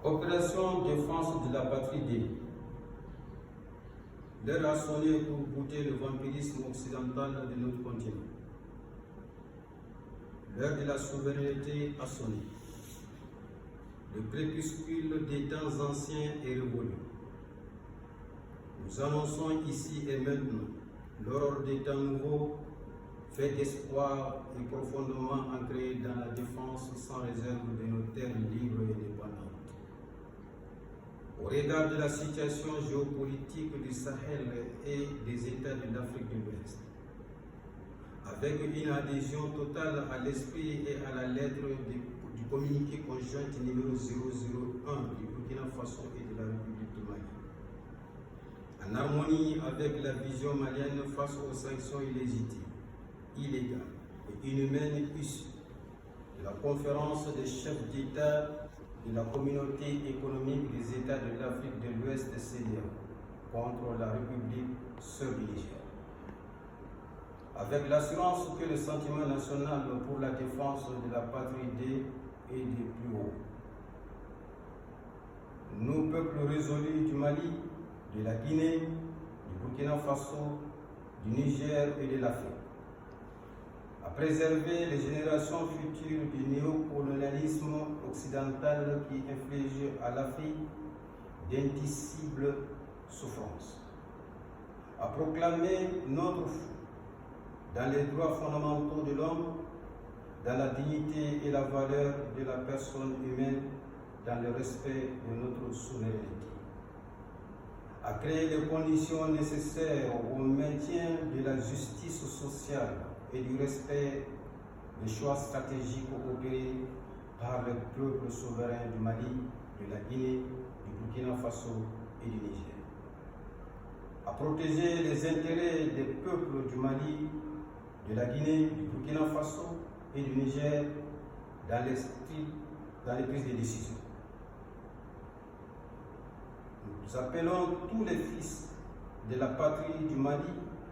Opération défense de la patrie D. L'heure a sonné pour goûter le vampirisme occidental de notre continent. L'heure de la souveraineté a sonné. Le crépuscule des temps anciens est révolu. Nous annonçons ici et maintenant l'aurore des temps nouveaux, fait d'espoir et profondément ancré dans la défense sans réserve de nos terres libres et indépendantes. Au regard de la situation géopolitique du Sahel et des États de l'Afrique de l'Ouest, avec une adhésion totale à l'esprit et à la lettre du communiqué conjoint numéro 001 du Burkina Faso et de la République du Mali, en harmonie avec la vision malienne face aux sanctions illégitimes, illégales et inhumaines issues de la conférence des chefs d'État de la communauté économique des États de l'Afrique de l'Ouest CEDEAO contre la République sœur du Niger. Avec l'assurance que le sentiment national pour la défense de la patrie D est du plus haut. Nous, peuples résolus du Mali, de la Guinée, du Burkina Faso, du Niger et de l'Afrique, à préserver les générations futures du néocolonialisme occidental qui inflige à l'Afrique d'indicibles souffrances, à proclamer notre foi dans les droits fondamentaux de l'homme, dans la dignité et la valeur de la personne humaine, dans le respect de notre souveraineté, à créer les conditions nécessaires au maintien de la justice sociale et du respect des choix stratégiques opérés par le peuple souverain du Mali, de la Guinée, du Burkina Faso et du Niger, à protéger les intérêts des peuples du Mali, de la Guinée, du Burkina Faso et du Niger dans les prises de décision. Nous appelons tous les fils de la patrie du Mali,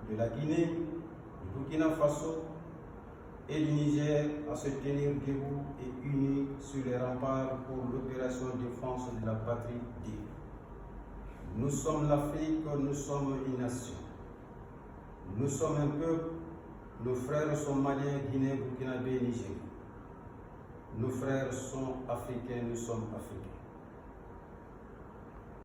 de la Guinée, du Burkina Faso et du Niger à se tenir debout et unis sur les remparts pour l'opération défense de la patrie D. Nous sommes l'Afrique, nous sommes une nation. Nous sommes un peuple, nos frères sont maliens, guinéens, burkinabés, nigériens. Nos frères sont africains, nous sommes africains.